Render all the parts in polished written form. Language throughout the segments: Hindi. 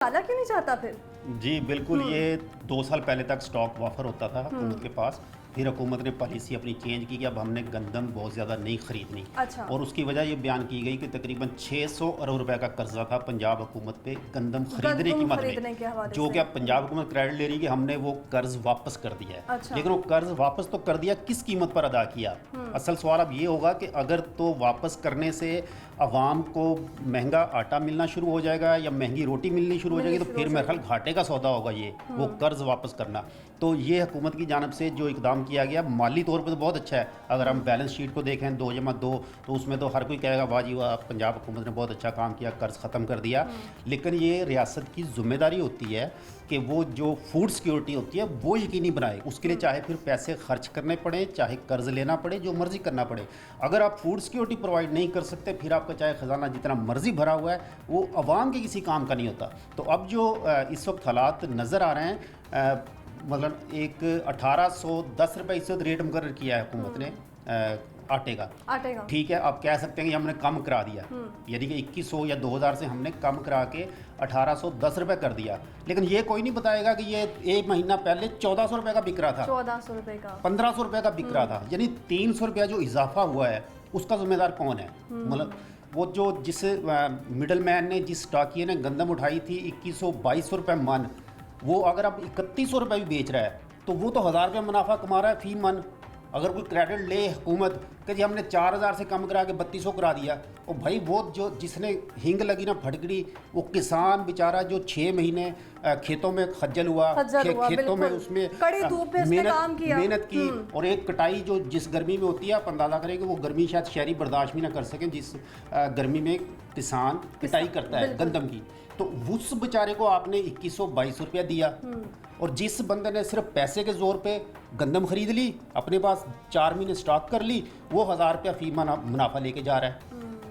डाला क्यों नहीं चाहता फिर? जी बिल्कुल, ये 2 साल पहले तक स्टॉक वाफर होता था हुकूमत के पास। फिर हुकूमत ने पॉलिसी अपनी चेंज की कि अब हमने गंदम बहुत ज़्यादा नहीं खरीदनी। अच्छा। और उसकी वजह ये बयान की गई कि तकरीबन 600 अरब रुपए का कर्जा था पंजाब हुकूमत पे गंदम खरीदने की मद में, जो कि अब पंजाब हुकूमत क्रेडिट ले रही है कि हमने वो कर्ज वापस कर दिया है। अच्छा। लेकिन वो कर्ज वापस तो कर दिया, किस कीमत पर अदा किया? असल सवाल अब ये होगा कि अगर तो वापस करने से अवाम को महंगा आटा मिलना शुरू हो जाएगा या महंगी रोटी मिलनी शुरू हो जाएगी, तो फिर मेरे ख्याल घाटे का सौदा होगा ये वो कर्ज वापस करना। तो ये हुकूमत की जानब से जो इकदाम किया गया माली तौर पर तो बहुत अच्छा है। अगर हम बैलेंस शीट को देखें 2+2 तो उसमें तो हर कोई कहेगा वाह जी वाह, पंजाब हुकूमत ने बहुत अच्छा काम किया, कर्ज ख़त्म कर दिया। लेकिन ये रियासत की जिम्मेदारी होती है कि वो जो फूड सिक्योरिटी होती है वो यकीनी बनाए। उसके लिए चाहे फिर पैसे खर्च करने पड़े, चाहे कर्ज लेना पड़े, जो मर्जी करना पड़े। अगर आप फूड सिक्योरिटी प्रोवाइड नहीं कर सकते, फिर आपका चाहे ख़जाना जितना मर्जी भरा हुआ है वो अवाम के किसी काम का नहीं होता। तो अब जो इस वक्त हालात नज़र आ रहे हैं, मतलब एक 1810 रुपये इस वक्त रेट मुकर्रर किया है हुकूमत ने आटे का। ठीक है, आप कह सकते हैं कि हमने कम करा दिया, यानी कि 2100 या 2000 से हमने कम करा के 1810 रुपये कर दिया। लेकिन ये कोई नहीं बताएगा कि ये एक महीना पहले 1400 रुपये का बिक रहा था, 1400 रुपये का, 1500 रुपये का बिक रहा था। यानी 300 रुपया जो इजाफा हुआ है उसका जिम्मेदार कौन है? मतलब वो जो जिस मिडल मैन ने, जिस स्टॉकिये ने गंदम उठाई थी 2100-2200 रुपये मन, वो अगर अब 3100 रुपये भी बेच रहा है तो वो तो 1000 रुपये मुनाफा कमा रहा है फी मन। अगर कोई क्रेडिट ले हुकूमत कि जी हमने 4000 से कम करा के 3200 करा दिया, और भाई वो जो जिसने हिंग लगी ना फटकड़ी, वो किसान बेचारा जो 6 महीने खेतों में खज्जल हुआ, खेतों में उसमें मेहनत की, और एक कटाई जो जिस गर्मी में होती है आप अंदाज़ा करें कि वो गर्मी शायद शहरी बर्दाश्त भी ना कर सकें जिस गर्मी में किसान कटाई करता है गंदम की। तो उस बेचारे को आपने 2100-2200 रुपया दिया, और जिस बंदे ने सिर्फ पैसे के जोर पे गंदम खरीद ली, अपने पास 4 महीने स्टॉक कर ली, वो 1000 रुपया फी मुनाफा लेके जा रहा है।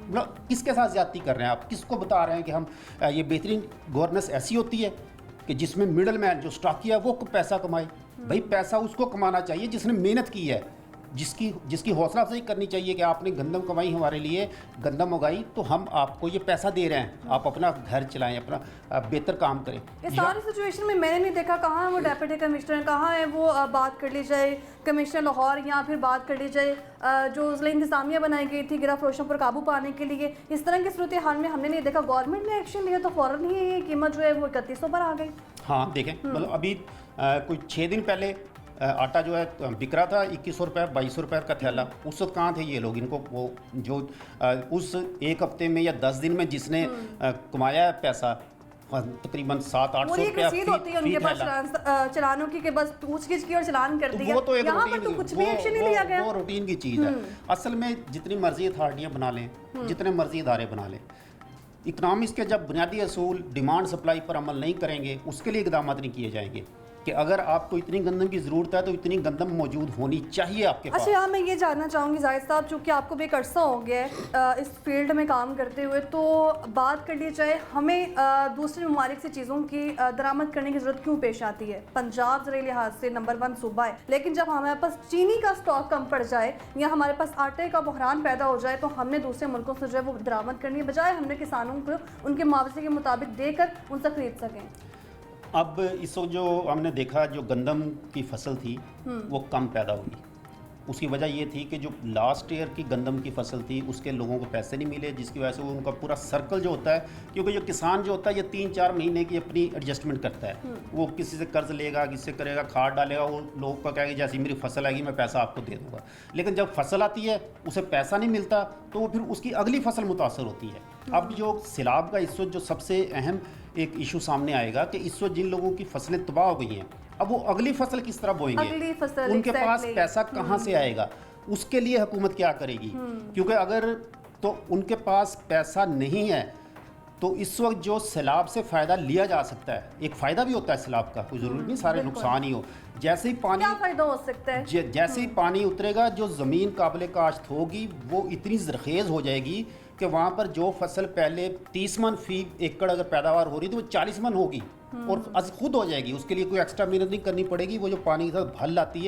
मतलब किसके साथ ज्यादती कर रहे हैं आप? किसको बता रहे हैं कि हम ये बेहतरीन गवर्नेंस ऐसी होती है कि जिसमें मिडल मैन जो स्टॉक किया वो पैसा कमाए? भाई पैसा उसको कमाना चाहिए जिसने मेहनत की है, जिसकी हौसला अफजाई करनी चाहिए कि आपने गंदम कमाई, हमारे लिए गंदम उगाई, तो हम आपको ये पैसा दे रहे हैं, आप अपना घर चलाएं, अपना बेहतर काम करें। इस सारी सिचुएशन में मैंने नहीं देखा कहाँ है वो डेप्यूटी कमिश्नर, कहाँ है वो बात कर ली जाए कमिश्नर लाहौर, या फिर बात कर ली जाए जो ज़िला इंतजामिया बनाई गई थी गिरफ्तारों पर काबू पाने के लिए। इस तरह की सूरत हाल में हमने नहीं देखा गवर्नमेंट ने एक्शन लिया, तो फ़ौरन ही ये कीमत जो है वो 3100 पर आ गई। हाँ देखें, मतलब अभी कोई 6 दिन पहले आटा जो है बिक रहा था 2100 रुपये 2200 रुपये का थैला। उस वक्त कहाँ थे ये लोग? इनको वो जो उस एक हफ्ते में या 10 दिन में जिसने कमाया है पैसा तकरीबन 700-800 रुपया होती है उनके पास चलानों की, बस पूछ-गिछ की और चलान कर दिया। वो तो एक यहाँ पर तो कुछ भी एक्शन नहीं लिया गया। वो रूटीन की चीज़ है। असल में जितनी मर्जी अथॉरिटियाँ बना लें, जितने मर्जी इदारे बना लें, इकनॉमिक्स के जब बुनियादी असूल डिमांड सप्लाई पर अमल नहीं करेंगे, उसके लिए इकदाम नहीं किए जाएंगे कि अगर आपको इतनी गंदम की ज़रूरत है तो इतनी गंदम मौजूद होनी चाहिए आपके पास। अच्छा, यहाँ मैं ये जानना चाहूँगी जाहिद साहब, चूँकि आपको भी एक अरसा हो गया है इस फील्ड में काम करते हुए, तो बात कर ली जाए हमें दूसरे ममालिक से चीज़ों की दरामद करने की ज़रूरत क्यों पेश आती है? पंजाब ज़रा लिहाज से नंबर 1 सूबा है, लेकिन जब हमारे पास चीनी का स्टॉक कम पड़ जाए या हमारे पास आटे का बहरान पैदा हो जाए, तो हमने दूसरे मुल्कों से जो है वो दरामद करनी है, बजाय हमने किसानों को उनके मुआवजे के मुताबिक देकर उनसे खरीद सकें। अब इस वक्त जो हमने देखा, जो गंदम की फसल थी वो कम पैदा हुई। उसकी वजह ये थी कि जो लास्ट ईयर की गंदम की फसल थी उसके लोगों को पैसे नहीं मिले, जिसकी वजह से वो उनका पूरा सर्कल जो होता है, क्योंकि जो किसान जो होता है ये 3-4 महीने की अपनी एडजस्टमेंट करता है। वो किसी से कर्ज लेगा, किससे करेगा, खाद डालेगा, वो लोगों का कहेगा जैसे मेरी फसल आएगी मैं पैसा आपको दे दूँगा। लेकिन जब फसल आती है उसे पैसा नहीं मिलता तो वो फिर उसकी अगली फसल मुतासर होती है। अब जो सैलाब का इस वक्त जो सबसे अहम एक इशू सामने आएगा कि इस वक्त जिन लोगों की फसलें तबाह हो गई हैं, अब वो अगली फसल किस तरह बोएंगे? उनके पास पैसा कहाँ से आएगा? उसके लिए हुकूमत क्या करेगी? क्योंकि अगर तो उनके पास पैसा नहीं है तो इस वक्त जो सैलाब से फ़ायदा लिया जा सकता है, एक फ़ायदा भी होता है सैलाब का, कोई ज़रूरी नहीं सारे नुकसान ही हो। जैसे ही पानी, क्या फ़ायदा हो सकता है? जैसे ही पानी उतरेगा, जो ज़मीन काबिल काश्त होगी वो इतनी ज़रखेज़ हो जाएगी कि वहाँ पर जो फसल पहले 30 मन फी एकड़ अगर पैदावार हो रही थी वो 40 मन होगी, और खुद हो जाएगी। उसके लिए कोई एक्स्ट्रा मेहनत नहीं करनी पड़ेगी। वो जो पानी के साथ भल आती है